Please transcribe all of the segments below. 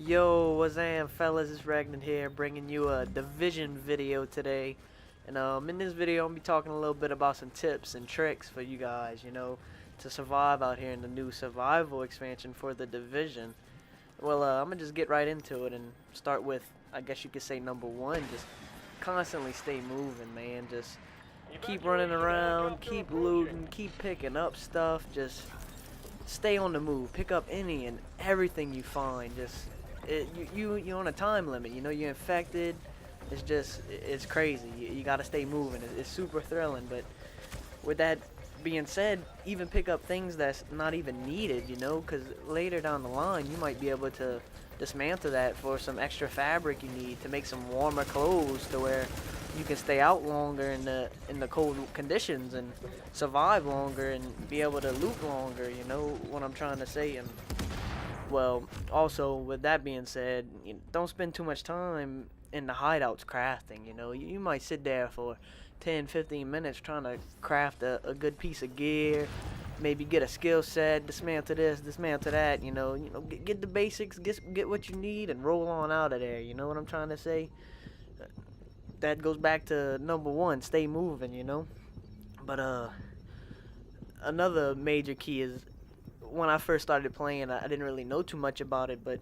Yo, what's up, fellas? It's Ragnar here, bringing you a Division video today. And in this video, I'm gonna be talking a little bit about some tips and tricks for you guys, to survive out here in the new survival expansion for the Division. Well, I'm gonna just get right into it and start with, I guess you could say, number one. Just constantly stay moving, man. Just keep running around, keep looting, keep picking up stuff. Just stay on the move. Pick up any and everything you find. You're on a time limit. You're infected. It's crazy. You gotta stay moving. It's super thrilling. But with that being said, even pick up things that's not even needed. Because later down the line, you might be able to dismantle that for some extra fabric you need to make some warmer clothes to where you can stay out longer in the cold conditions and survive longer and be able to loot longer. You know what I'm trying to say? And well, also with that being said, don't spend too much time in the hideouts crafting. You might sit there for 10, 15 minutes trying to craft a good piece of gear, maybe get a skill set, dismantle this, dismantle that. Get the basics, get what you need, and roll on out of there. You know what I'm trying to say? That goes back to number one, stay moving. But another major key is when I first started playing, I didn't really know too much about it, but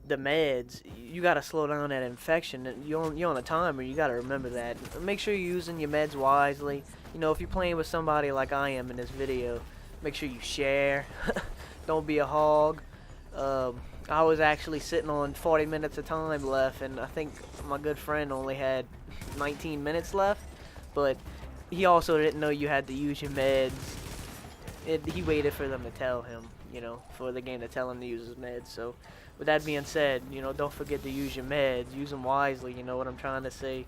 the meds, you gotta slow down that infection. You're on a timer, you gotta remember that. Make sure you're using your meds wisely. If you're playing with somebody like I am in this video, make sure you share. Don't be a hog. I was actually sitting on 40 minutes of time left, and I think my good friend only had 19 minutes left, but he also didn't know you had to use your meds. He waited for them to tell him, for the game to tell him to use his meds. So with that being said, don't forget to use your meds. Use them wisely, you know what I'm trying to say,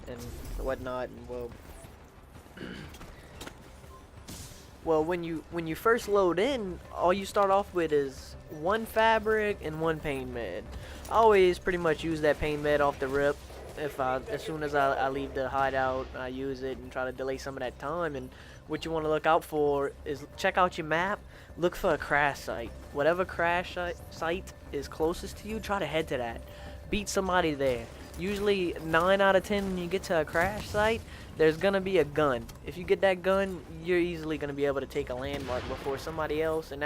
and whatnot. And well, when you first load in, all you start off with is one fabric and one pain med. I always pretty much use that pain med off the rip. As soon as I leave the hideout, I use it and try to delay some of that time. And what you want to look out for is check out your map, look for a crash site. Whatever crash site is closest to you, try to head to that. Beat somebody there. Usually 9 out of 10 when you get to a crash site, there's gonna be a gun. If you get that gun, you're easily gonna be able to take a landmark before somebody else, and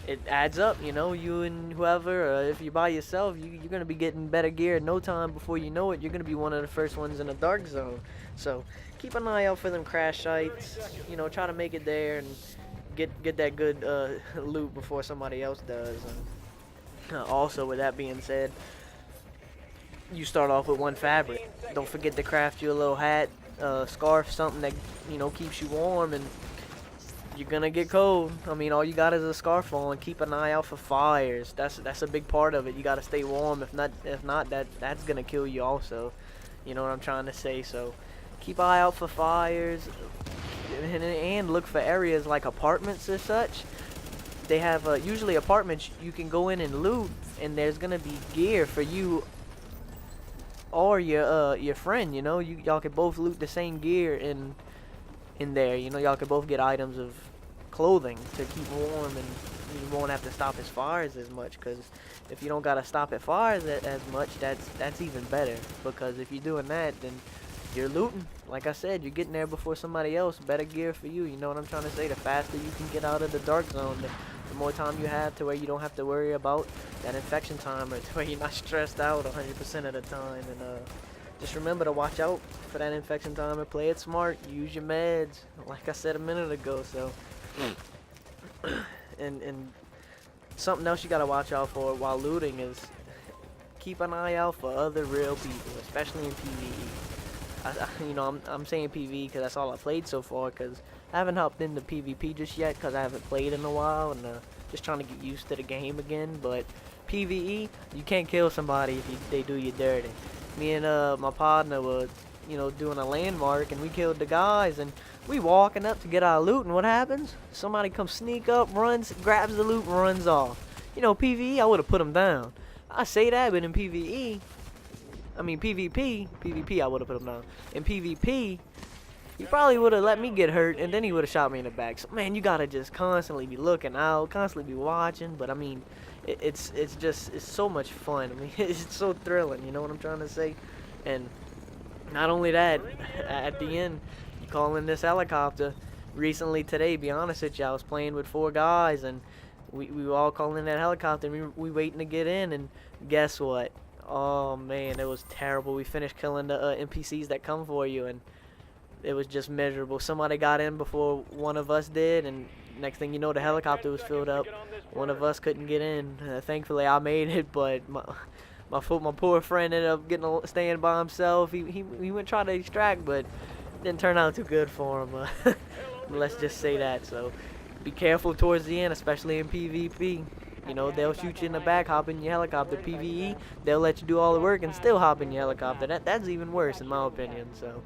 it adds up. You and whoever, or if you're by yourself, you're gonna be getting better gear in no time. Before you know it, you're gonna be one of the first ones in the dark zone. So keep an eye out for them crash sites. Try to make it there and get that good loot before somebody else does. And also, with that being said, you start off with one fabric. Don't forget to craft you a little hat, scarf, something that keeps you warm. And you're gonna get cold. I mean, all you got is a scarf on. Keep an eye out for fires. That's a big part of it. You gotta stay warm. If not, that's gonna kill you also. You know what I'm trying to say? So keep an eye out for fires, and look for areas like apartments or such. They have usually apartments you can go in and loot, and there's gonna be gear for you or your friend. Y'all can both loot the same gear in there. Y'all can both get items of clothing to keep warm, and you won't have to stop at fires as much. Because if you don't gotta stop at fires as much, that's even better. Because if you're doing that, then you're looting. Like I said, you're getting there before somebody else. Better gear for you. You know what I'm trying to say? The faster you can get out of the dark zone, the more time you have to where you don't have to worry about that infection timer, to where you're not stressed out 100% of the time. And just remember to watch out for that infection timer. Play it smart. Use your meds, like I said a minute ago. So, and something else you gotta watch out for while looting is keep an eye out for other real people, especially in PvE. I'm saying PvE because that's all I played so far. Because I haven't hopped into PvP just yet because I haven't played in a while, and just trying to get used to the game again. But PvE, you can't kill somebody if they do you dirty. Me and my partner were, doing a landmark, and we killed the guys, and we walking up to get our loot, and what happens? Somebody comes sneak up, runs, grabs the loot, runs off. PvE, I would have put them down. I say that, but in PvP, I would have put him down. In PvP, he probably would have let me get hurt, and then he would have shot me in the back. So, man, you gotta just constantly be looking out, constantly be watching. But, I mean, It's so much fun. I mean, it's so thrilling. You know what I'm trying to say? And not only that, at the end, you call in this helicopter. Recently today, be honest with you, I was playing with 4 guys, and we were all calling in that helicopter. And we waiting to get in, and guess what? Oh man, it was terrible. We finished killing the NPCs that come for you, and it was just miserable. Somebody got in before one of us did, and next thing you know, the helicopter was filled up. One of us couldn't get in. Thankfully, I made it, but my poor friend ended up staying by himself. He went try to extract, but didn't turn out too good for him. Let's just say that. So be careful towards the end, especially in PvP. You know, they'll shoot you in the back, hop in your helicopter. PvE, they'll let you do all the work and still hop in your helicopter. That's even worse in my opinion. So,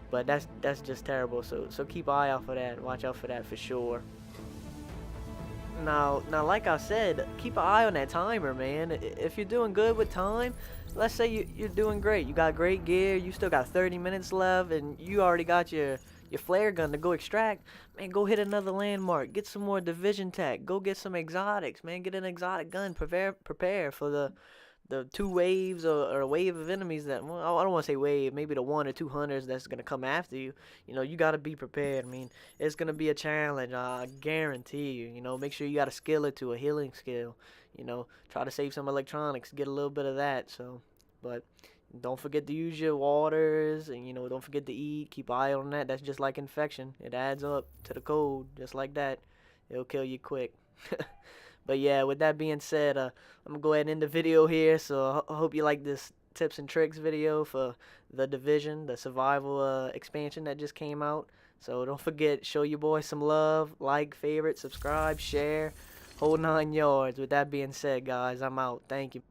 but that's just terrible. So keep an eye out for that. Watch out for that for sure. Now, like I said, keep an eye on that timer, man. If you're doing good with time, let's say you're doing great. You got great gear. You still got 30 minutes left, and you already got your flare gun to go extract. Man, go hit another landmark. Get some more division tech. Go get some exotics, man. Get an exotic gun. Prepare for the 2 waves or a wave of enemies that, well, I don't want to say wave, maybe the 1 or 2 hunters that's going to come after you. You know, you got to be prepared. I mean, it's going to be a challenge, I guarantee you. You know, make sure you got a skill or two, a healing skill. You know, try to save some electronics, get a little bit of that. So, but don't forget to use your waters, and, you know, don't forget to eat. Keep an eye on that. That's just like infection. It adds up to the code, just like that. It'll kill you quick. But yeah, with that being said, I'm going to go ahead and end the video here. So I hope you like this tips and tricks video for the Division, the survival expansion that just came out. So don't forget, show your boy some love, like, favorite, subscribe, share, whole 9 yards. With that being said, guys, I'm out. Thank you.